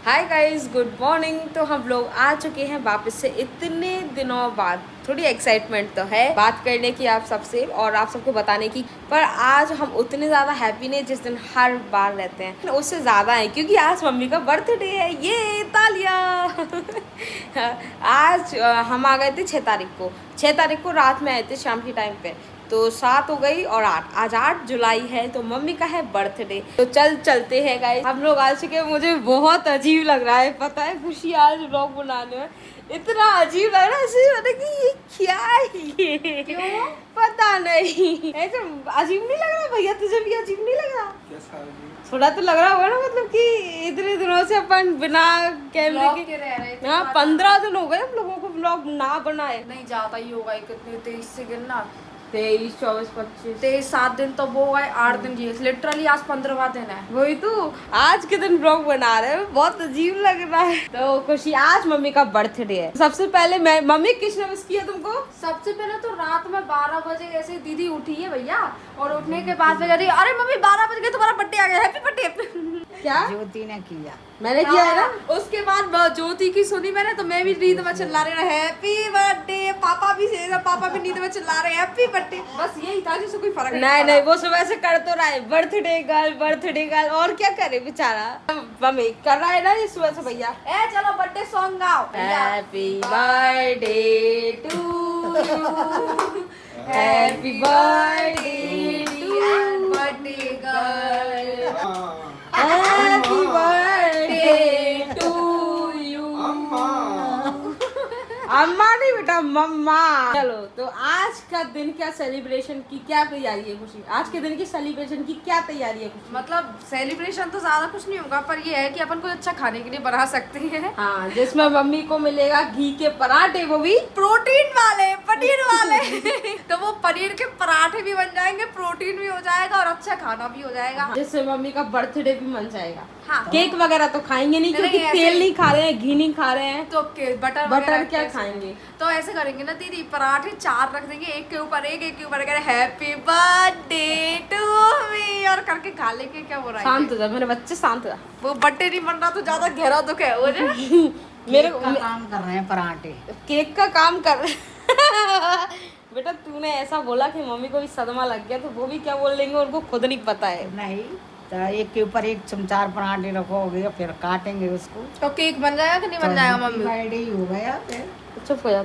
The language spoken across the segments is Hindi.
Hi guys, good morning. तो हम लोग आ चुके हैं वापस से इतने दिनों बाद। थोड़ी एक्साइटमेंट तो है बात करने की आप सबसे और आप सबको बताने की, पर आज हम उतने ज़्यादा हैप्पी नहीं जिस दिन हर बार रहते हैं, उससे ज़्यादा है क्योंकि आज मम्मी का बर्थडे है। ये तालियां। आज हम आ गए थे 6 तारीख को। 6 तारीख को रात में आए थे शाम के टाइम पे, तो 7 हो गई और 8, आज 8 जुलाई है तो मम्मी का है बर्थडे। तो चलते हैं गाइस, हम लोग आ चुके हैं। मुझे बहुत अजीब लग रहा है, पता है खुशी, आज व्लॉग बनाने में इतना अजीब लग रहा है ऐसे मैंने कि ये क्या है, ये क्यों पता नहीं। ऐसे अजीब नहीं लग रहा भैया? तुझे भी अजीब नहीं लग रहा? थोड़ा तो लग रहा होगा ना, मतलब कि इतने दिनों से अपन बिना कैमरे के रह रहे थे। हाँ 15 दिन हो गए हम लोगों को व्लॉग ना बनाए। नहीं जाता ही होगा, कितने 23 से गिनना, 23, 24, 25, 7 दिन तो वो गए, 8 दिन ये लिटरली आज 15वां दिन है। वही तो आज के दिन ब्लॉग बना रहे हैं, बहुत अजीब लग रहा है। तो खुशी, आज मम्मी का बर्थडे है। सबसे पहले मैं, मम्मी किसने विश किया तुमको? सबसे पहले तो रात में 12 बजे ऐसे दीदी उठी है भैया, और उठने के बाद में कह रही अरे मम्मी 12 बज गए, तुम्हारा बर्थडे आ गया, हैप्पी बर्थडे। क्या ज्योति ने किया? मैंने किया है ना। उसके बाद ज्योति की सुनी मैंने, तो मैं भी नींद में चिल्ला रहे हैप्पी बर्थडे, पापा भी नींद में चिल्ला रहे हैप्पी बर्थडे। बस यही था, जिससे कोई फर्क नहीं, वो सुबह से कर तो रहा है बर्थडे गर्ल, और क्या करे बेचारा। मम्मी कर रहा है ना ये सुबह से भैया। ए चलो बर्थडे सॉन्ग गाओ। Happy birthday to you, happy birthday to birthday girl, happy birthday to you. अम्मा नहीं बेटा, मम्मा। चलो, तो आज का दिन क्या सेलिब्रेशन की क्या तैयारी है खुशी? आज के दिन की सेलिब्रेशन की क्या तैयारी है खुशी? मतलब सेलिब्रेशन तो ज्यादा कुछ नहीं होगा, पर ये है कि अपन कुछ अच्छा खाने के लिए बना सकते हैं। हाँ, जिसमें मम्मी को मिलेगा घी के पराठे, वो भी प्रोटीन वाले, पनीर वाले। तो वो पनीर के पराठे भी बन जाएंगे, प्रोटीन भी हो जाएगा और अच्छा खाना भी हो जाएगा, जिससे मम्मी का बर्थडे भी मन जाएगा। हाँ। केक वगैरह तो खाएंगे नहीं क्योंकि तेल नहीं खा रहे हैं, घी नहीं खा रहे हैं, तो बटर क्या खाएंगे? तो ऐसे करेंगे ना दीदी, पराठे 4 रख देंगे, एक के ऊपर एक के ऊपर हैप्पी बर्थडे टू मी और करके खा लेंगे। क्या हो रहा है? शांत हो जा मेरे बच्चे, शांत हो जा। वो बर्थडे नहीं बन रहा तो ज्यादा गहरा दुख है वो मेरे का काम कर रहे हैं पराठे। केक का काम कर बेटा तूने ऐसा बोला कि मम्मी को भी सदमा लग गया, तो वो भी क्या बोल लेंगे उनको खुद नहीं पता है। नहीं तो एक के ऊपर एक चमचार पराठे रखोगे, फिर काटेंगे उसको तो केक बन जाएगा कि नहीं बन जाएगा मम्मी? बर्थडे ही हो गया फिर। चुप हो जा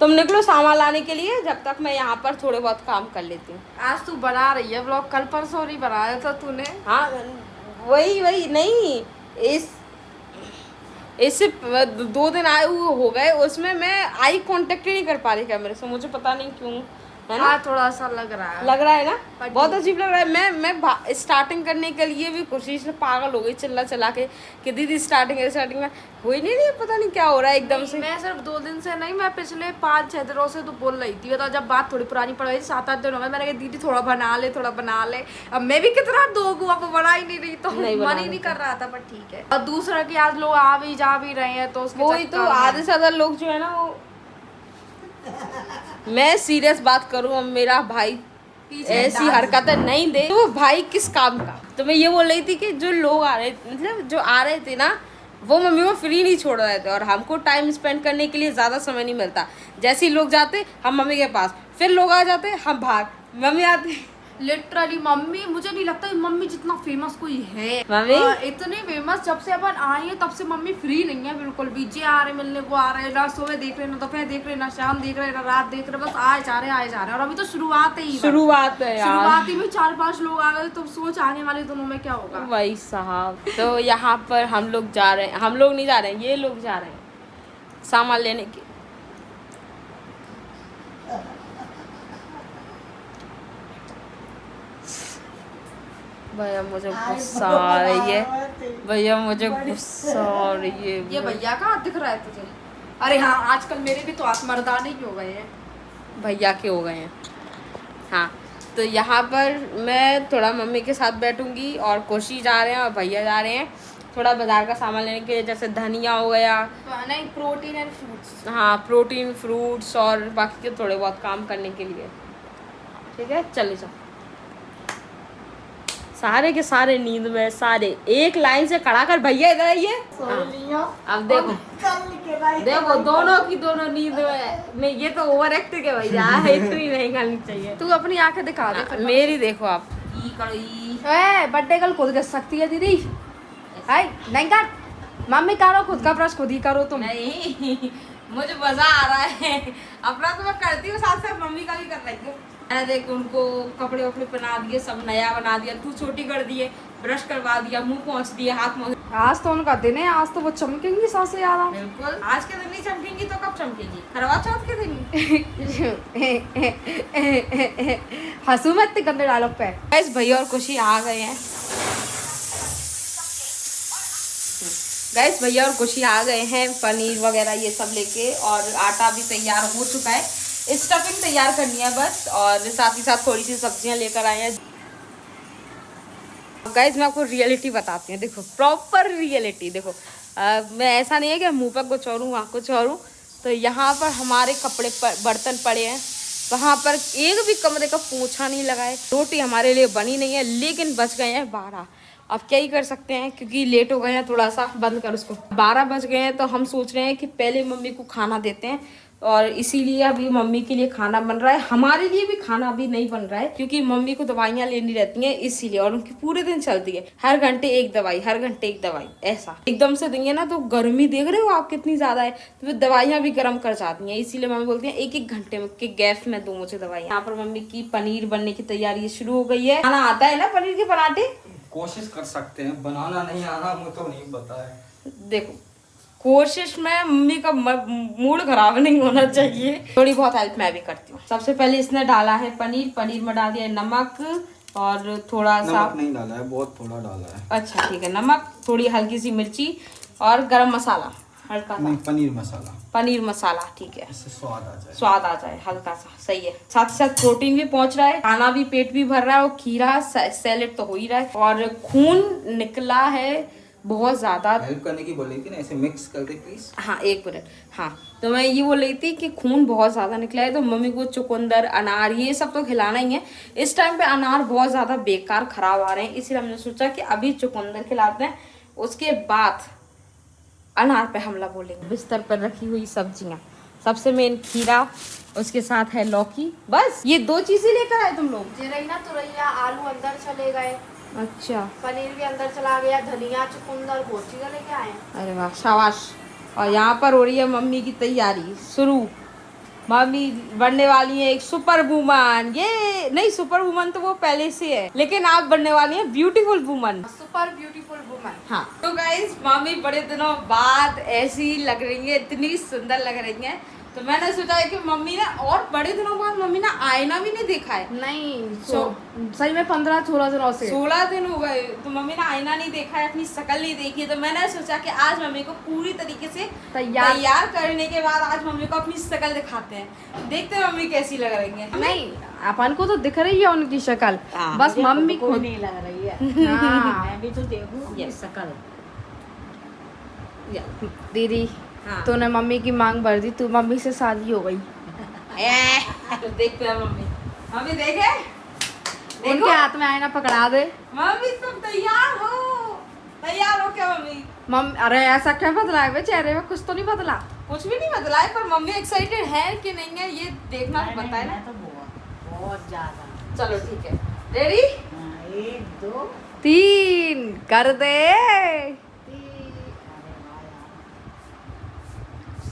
तुम निकलो सामान लाने के लिए, जब तक मैं यहाँ पर थोड़े बहुत काम कर लेती हूँ। आज तू बना रही है व्लॉग, कल परसों नहीं बनाया था तूने? हाँ वही नहीं, इससे 2 दिन आए हुए हो गए, उसमें मैं आई कांटेक्ट ही नहीं कर पा रही कैमरे से, मुझे पता नहीं क्यों, है ना? थोड़ा सा लग रहा है ना, बहुत अजीब लग रहा है। मैं स्टार्टिंग करने के लिए भी कोशिश से पागल हो गई, चिल्ला कि दीदी स्टार्टिंग में हुई नहीं, पता नहीं क्या हो रहा है एकदम से। मैं सिर्फ 2 दिन से नहीं, मैं पिछले 5-6 दिनों से तो बोल रही थी, तो जब बात थोड़ी पुरानी पड़ गई, 7-8 दिन हो गए, मैंने कहा दीदी थोड़ा बना ले। अब मैं भी कितना दोगू, अब बना ही नहीं रही, तो मन ही नहीं कर रहा था, पर ठीक है। और दूसरा कि आज लोग आ भी जा भी रहे हैं, तो वही तो आधे से ज्यादा लोग जो है ना वो मैं सीरियस बात करूं, अब मेरा भाई ऐसी हरकतें नहीं दे तो वो भाई किस काम का। तो मैं ये बोल रही थी कि जो लोग आ रहे, मतलब जो आ रहे थे ना, वो मम्मी को फ्री नहीं छोड़ रहे थे, और हमको टाइम स्पेंड करने के लिए ज़्यादा समय नहीं मिलता। जैसे ही लोग जाते हम मम्मी के पास, फिर लोग आ जाते हम बाहर, मम्मी आती। लिटरली मम्मी, मुझे नहीं लगता मम्मी जितना फेमस कोई है। मम्मी इतनी फेमस जब से अपन आए हैं तब से मम्मी फ्री नहीं है बिल्कुल भी। जे आ रहे मिलने को आ रहे हैं, ना सुबह देख रहे, ना दोपहर देख रहे, ना शाम देख रहे, ना रात देख रहे, बस आए जा रहे। और अभी तो शुरुआत है यार, शुरुआत ही में 4-5 लोग आ गए, तो सोच आने वाले दिनों में क्या होगा। वही साहब। तो यहाँ पर हम लोग जा रहे हैं, हम लोग नहीं जा रहे हैं, ये लोग जा रहे हैं सामान लेने के। भैया मुझे गुस्सा आ रही है, भैया मुझे गुस्सा आ रही है। ये भैया का हाथ दिख रहा है तुझे? अरे हाँ, आजकल मेरे भी तो हाथ मर्दाने ही हो गए हैं, भैया के हो गए हैं। हाँ, तो यहाँ पर मैं थोड़ा मम्मी के साथ बैठूंगी, और कोशी जा रहे हैं और भैया जा रहे हैं थोड़ा बाजार का सामान लेने के लिए, जैसे धनिया हो गया, नहीं प्रोटीन एंड फ्रूट्स। हाँ प्रोटीन, फ्रूट्स और बाकी के थोड़े बहुत काम करने के लिए। ठीक है, चले जाओ। सारे के सारे नींद में, सारे एक लाइन से खड़ा कर भैया इधर आइए। अब देखो देखो दोनों की दोनों नींद में। नहीं ये तो ओवर एक्ट के भैया इतनी नहीं करनी चाहिए। तू अपनी आंखें दिखा दे फिर। मेरी देखो आप। बर्थडे कल खुद कर सकती है दीदी। हाय नहीं कर, मम्मी करो खुद का ब्रश खुद ही करो तुम। नहीं मुझे मजा आ रहा है, अपना तो मैं करती हूँ, साथ साथ मम्मी का भी कर रही हूँ। मैंने देख उनको कपड़े वपड़े पहना दिए, सब नया बना दिया, तू छोटी कर दिए, ब्रश करवा दिया, मुंह पहुँच दिए, हाथ पहुँच। आज तो उनका दिन है, आज तो वो चमकेंगी सासे ज्यादा। बिल्कुल आज के दिन नहीं चमकेंगी तो कब चमकेंगी? करवा चौथ के दिन। हंसू मत गंदे डायलॉग पे। गाइस भैया और खुशी आ गए हैं। गाइस भैया और खुशी आ गए हैं पनीर वगैरह ये सब लेके, और आटा भी तैयार हो चुका है, स्टफिंग तैयार करनी है बस, और साथ ही साथ थोड़ी सी सब्जियां लेकर आए हैं। गाइस मैं आपको रियलिटी बताती हूँ, देखो प्रॉपर रियलिटी देखो। मैं ऐसा नहीं है कि मुंह पर कुछ और हूँ वहाँ कुछ और हूँ। तो यहाँ पर हमारे कपड़े बर्तन पड़े हैं, वहाँ पर एक भी कमरे का पोछा नहीं लगाए। रोटी हमारे लिए बनी नहीं है, लेकिन बच गए हैं 12। अब क्या ही कर सकते हैं क्योंकि लेट हो गए हैं थोड़ा सा। बंद कर उसको। 12 बज गए हैं तो हम सोच रहे हैं कि पहले मम्मी को खाना देते हैं, और इसीलिए अभी मम्मी के लिए खाना बन रहा है। हमारे लिए भी खाना अभी नहीं बन रहा है क्योंकि मम्मी को दवाइयाँ लेनी रहती हैं इसीलिए, और उनकी पूरे दिन चलती है, हर घंटे एक दवाई, हर घंटे एक दवाई। ऐसा एकदम से देंगे ना तो गर्मी देख रहे हो आप कितनी ज्यादा है, तो फिर दवाइयाँ भी गर्म कर जाती हैं। इसीलिए मम्मी बोलती है एक एक घंटे में के गैप में दो मुझे दवाई। यहाँ पर मम्मी की पनीर बनने की तैयारी शुरू हो गई है। खाना आता है ना पनीर के पराठे? कोशिश कर सकते हैं, बनाना नहीं आना मुझे तो नहीं पता है। देखो कोशिश में मम्मी का मूड खराब नहीं होना चाहिए, थोड़ी बहुत हेल्प मैं भी करती हूँ। सबसे पहले इसने डाला है पनीर, पनीर में डाल दिया है नमक और थोड़ा सा, नमक नहीं डाला है, बहुत थोड़ा डाला है। अच्छा ठीक है, नमक, थोड़ी हल्की सी मिर्ची और गरम मसाला हल्का सा, नहीं पनीर मसाला, पनीर मसाला ठीक है, इससे स्वाद आ जाए, स्वाद आ जाए हल्का सा, सही है। साथ ही साथ प्रोटीन भी पहुंच रहा है, खाना भी, पेट भी भर रहा है, और खीरा सैलेड तो हो ही रहा है, और खून निकला है बहुत ज्यादा। हेल्प करने की बोली थी ना, ऐसे मिक्स कर दे प्लीज। हाँ एक मिनट। हाँ तो मैं ये बोल रही थी कि खून बहुत ज्यादा निकला है, तो मम्मी को चुकंदर, अनार ये सब तो खिलाना ही है। इस टाइम पे अनार बहुत ज्यादा बेकार खराब आ रहे हैं, इसलिए हमने सोचा कि अभी चुकंदर खिलाते हैं, उसके बाद अनार पे हमला बोलेंगे। बिस्तर पर रखी हुई सब्जियां, सबसे मेन खीरा, उसके साथ है लौकी, बस ये 2 चीजें लेकर आए तुम लोग। जिरैया तुरैया आलू अंदर चले गए, अच्छा पनीर भी अंदर चला गया, धनिया चुकंदर बहुत चीजें लेके आए। अरे वाह शाबाश। और यहाँ पर हो रही है मम्मी की तैयारी शुरू। मम्मी बनने वाली है एक सुपर वुमन। ये नहीं, सुपर वुमन तो वो पहले से है, लेकिन आप बनने वाली है beautiful woman, super beautiful woman. हाँ तो गाइस मम्मी बड़े दिनों बाद ऐसी लग रही है, इतनी सुंदर लग रही है, तो मैंने सोचा है कि मम्मी ने, और बड़े दिनों बाद मम्मी ने आईना भी नहीं देखा है। नहीं सही में 15-16 दिनों से 16 दिन हो गए, तो मम्मी ने आईना नहीं देखा है, अपनी शक्ल नहीं देखी, तो मैंने सोचा कि आज मम्मी को पूरी तरीके से तैयार करने के बाद आज मम्मी को अपनी शक्ल दिखाते हैं, देखते हैं मम्मी कैसी लग रही है। नहीं अपन को तो दिख रही है उनकी शक्ल, बस मम्मी को नहीं लग रही है। हाँ। मैं भी तो देखूं ये शकल। दीदी हाँ। तूने मम्मी की मांग भर दी, तू मम्मी से शादी हो गई। तो देखते हैं मम्मी, मम्मी देखे, उनके हाथ में आईना पकड़ा दे। मम्मी तुम तैयार हो क्या मम्मी? अरे ऐसा क्या बदला है चेहरे में? कुछ तो नहीं बदला। कुछ भी नहीं बदला है, पर मम्मी एक्साइटेड है कि नहीं है ये देखना पड़ता है ना। मैं तो बहुत ज्यादा। चलो ठीक है, रेडी? 1 2 3 कर दे।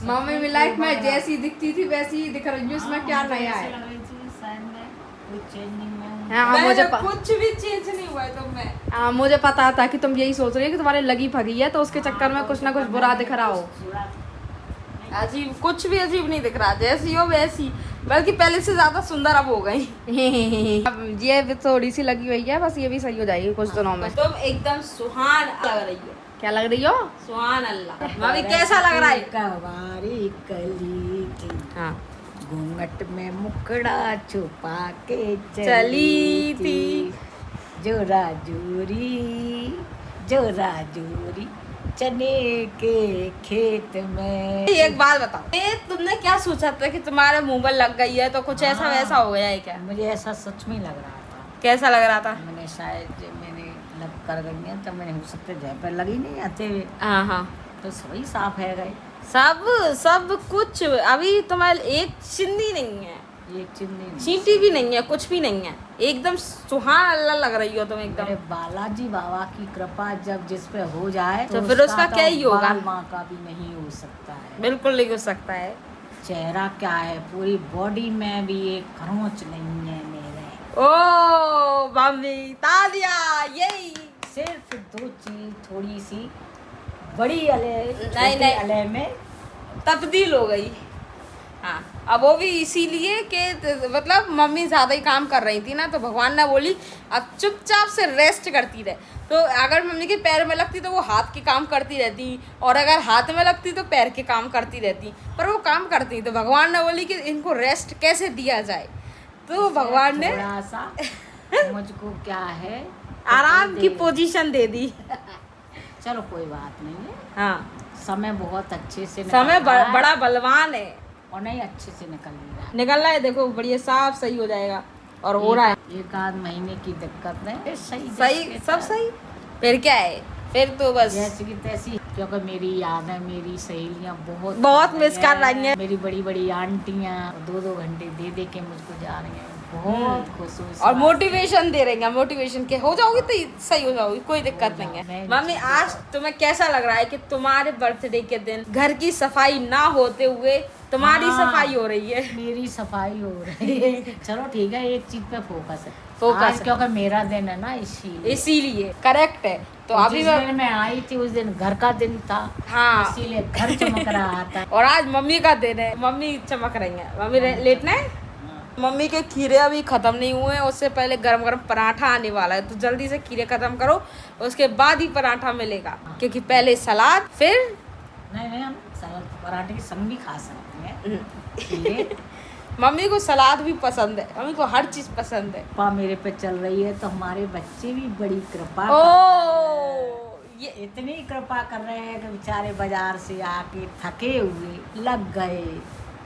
मम्मी भी लाइफ में जैसी दिखती थी वैसी ही दिख रही है, इसमें क्या नया है? हाँ, कुछ भी चेंज नहीं हुआ है तुम में। हाँ मुझे पता था कि तुम यही सोच रही हो कि तुम्हारे लगी भगी है, तो उसके चक्कर में कुछ ना कुछ बुरा दिख रहा हो। अजीब, कुछ भी अजीब नहीं दिख रहा, जैसी हो वैसी, बल्कि पहले से ज्यादा सुंदर अब हो गई। अब ये भी थोड़ी सी लगी हुई है, बस ये भी सही हो जाएगी कुछ दिनों में। तुम एकदम सुहान लग रही हो। क्या लग रही हो? सुहान अल्लाह। मम्मी कैसा लग रहा है? कवारी कली थी, हाँ घूंघट में मुकड़ा छुपा के चली थी, जोरा जोरी चने के खेत में। एक बात बताओ, ये तुमने क्या सोचा था कि तुम्हारे मुंह पर लग गई है, तो कुछ ऐसा वैसा हो गया है क्या? मुझे ऐसा सच में लग रहा था। कैसा लग रहा था? मैंने शायद मैंने लग कर गई हैं, तो मैंने हो सकता है जय पर लगी नहीं आते हुए, हाँ हाँ तो सभी साफ है गए। सब कुछ अभी तुम्हारे एक चिंदी नहीं है, एक चिन्ह चींटी भी नहीं है, कुछ भी नहीं है, एकदम सुहान अल्लाह लग रही हो तुम एकदम। मेरे बालाजी बाबा की कृपा जब जिस पे हो जाए तो फिर उसका क्या ही होगा? बाल माँ का भी नहीं हो सकता है। बिल्कुल नहीं हो सकता है। चेहरा क्या है, पूरी बॉडी में भी एक खरोंच नहीं है मेरे। ओ मम्मी तालिया, यही सिर्फ 2 चीज थोड़ी सी बड़ी अले, नहीं, छोटी अले में तब्दील हो गई। हाँ, अब वो भी इसीलिए कि मतलब मम्मी ज़्यादा ही काम कर रही थी ना, तो भगवान ने बोली अब चुपचाप से रेस्ट करती रहे। तो अगर मम्मी के पैर में लगती तो वो हाथ के काम करती रहती, और अगर हाथ में लगती तो पैर के काम करती रहती, पर वो काम करती। तो भगवान ने बोली कि इनको रेस्ट कैसे दिया जाए, तो भगवान ने थोड़ा सा मुझको क्या है आराम की पोजीशन दे दी। चलो कोई बात नहीं है, हाँ, समय बहुत अच्छे से समय निकल रहा है बड़ा बलवान है, और नहीं अच्छे से निकल रहा है। निकल रहा है। देखो बढ़िया साफ सही हो जाएगा, और हो रहा है एक आध महीने की दिक्कत नहीं, सही सही, सब सही। फिर क्या है, फिर तो बस जैसी की तैसी, क्योंकि मेरी यादें, मेरी सहेलियां बहुत मिस कर रही हैं। मेरी बड़ी बड़ी आंटियां 2-2 घंटे दे दे के मुझको जा रही हैं, बहुत खुश हूँ इस और बात मोटिवेशन दे रही हैं, मोटिवेशन के हो जाओगी तो सही हो जाओगी, कोई दिक्कत नहीं है। मैं- मम्मी आज तुम्हें कैसा लग रहा है कि तुम्हारे बर्थडे के दिन घर की सफाई ना होते हुए तुम्हारी हाँ। सफाई हो रही है? से। मेरी सफाई हो रही है। चलो ठीक है, एक चीज पे फोकस है, फोकस आज है। क्योंकि मेरा दिन है ना, इसीलिए। इसीलिए करेक्ट है। तो अभी जिस दिन मैं आई थी उस दिन घर का दिन था, हाँ, इसीलिए घर चमक रहा था। और आज मम्मी का दिन है, मम्मी चमक रही है। मम्मी लेटना है। मम्मी के खीरे अभी खत्म नहीं हुए हैं, उससे पहले गरम गरम पराठा आने वाला है, तो जल्दी से खीरे खत्म करो, उसके बाद ही पराठा मिलेगा, क्योंकि पहले सलाद, फिर नहीं हम सलाद पराठे के संग भी खा सकते हैं। खीरे मम्मी को सलाद भी पसंद है, मम्मी को हर चीज पसंद है। कृपा मेरे पे चल रही है, तो हमारे बच्चे भी बड़ी कृपा ओ ये इतनी कृपा कर रहे हैं कि बेचारे बाजार से आके थके हुए लग गए,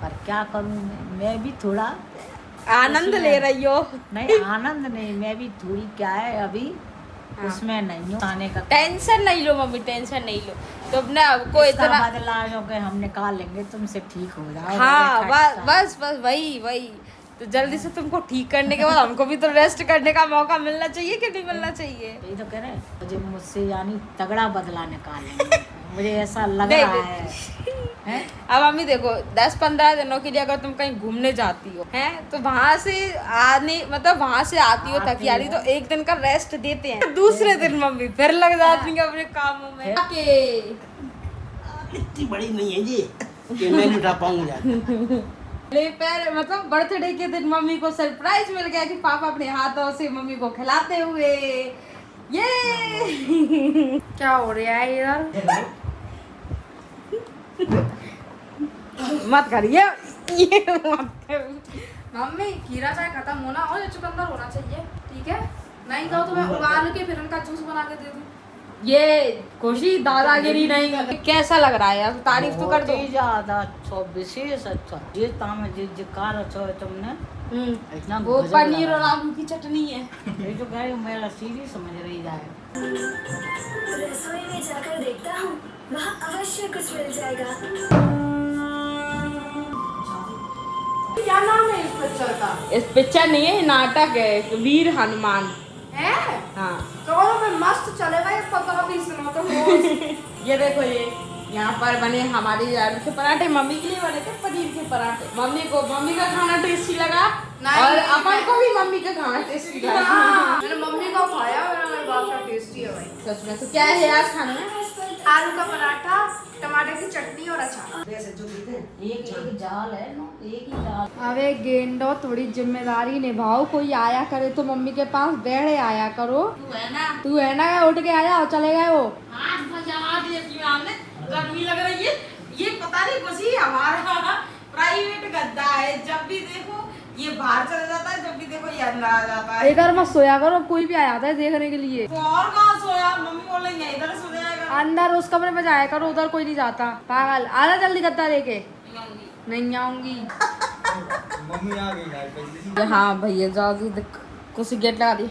पर क्या करूं मैं भी थोड़ा आनंद ले रही हो। नहीं, आनंद नहीं, मैं भी थोड़ी क्या है अभी हाँ। उसमें नहीं हूँ, खाने का टेंशन नहीं लो मम्मी, टेंशन नहीं लो, तो अपने कोई इसका इतना, बदला जो कि हम निकाल लेंगे, तुमसे ठीक हो जाओ। हाँ बस वही तो जल्दी से तुमको ठीक करने के बाद हमको भी तो रेस्ट करने का मौका मिलना चाहिए कि नहीं मिलना चाहिए? यही तो कह रहे हैं, मुझे मुझसे यानी तगड़ा बदला निकालेंगे, मुझे ऐसा लग नहीं, रहा है। अब मम्मी देखो 10-15 दिनों के लिए अगर तुम कहीं घूमने जाती हो हैं, तो वहां से आने मतलब वहां से आती हो थकी आ रही, तो एक दिन का रेस्ट देते हैं, दूसरे दिन मम्मी फिर लग जाती है अपने कामों में। इतनी बड़ी नहीं है ये कि मैं नहीं उठा पाऊंगा। पैर मतलब बर्थडे के दिन मम्मी को सरप्राइज मिल गया कि पापा अपने हाथों से मम्मी को खिलाते हुए, ये क्या हो रहा है इधर? मत करिए ये मत कर। मम्मी खीरा चाहे खत्म होना और या चुकंदर होना चाहिए, ठीक है? नहीं तो मैं उबाल के फिर उनका जूस बना के दे दूं। ये खुशी दादागिरी नहीं। कैसा लग रहा है यार, तारीफ तो कर दो। बहुत ही ज्यादा अच्छा, विशेष अच्छा, ये ताम जिकार अच्छा है तुमने, इतना वो गजब पनीर लगा। और आलू की चटनी है। ये जो कह रही हूँ, मेरा सीधी समझ रही जाए। रसोई में जाकर देखता हूँ, वहाँ अवश्य कुछ मिल जाएगा। क्या नाम है इस पिक्चर का? इस पिक्चर नहीं है, नाटक है, वीर हनुमान है? हाँ। चलो मैं मस्त चलेगा ये 15-20 दिनों तो ये देखो, ये यहाँ पर बने हमारे आलू के पराठे, मम्मी के लिए बने थे पनीर के पराठे। मम्मी का खाना टेस्टी लगा, नहीं, और अपन को भी मम्मी का खाना टेस्टी लगा। मैंने मम्मी का खाया, मेरे बाप का टेस्टी है भाई। सच में। तो क्या है आज खाने में? आलू का पराठा, टमाटर की चटनी और अचार। एक जाल है ना, एक ही जाल। अबे गेंडो, थोड़ी जिम्मेदारी निभाओ, कोई आया करे तो मम्मी के पास बैठे आया करो। तू है ना, उठ के आया, चले गए हो। गर्मी लग रही है, ये पता नहीं कुछ हमारा प्राइवेट गद्दा है, जब भी देखो ये बाहर चला जाता है, जब भी देखो ये अंदर आ जाता है। इधर मत सोया करो, कोई भी आ जाता है देखने के लिए। तो और कहाँ सोया, मम्मी बोलेंगे इधर सो जाएगा। अंदर उस कमरे में जाया करो, उधर कोई नहीं जाता। पागल, आना जल्दी गद्दा लेके। नहीं आऊंगी। मम्मी आ गई यार पहले। हाँ भैया जाओ, कुछ गेट लगा दी।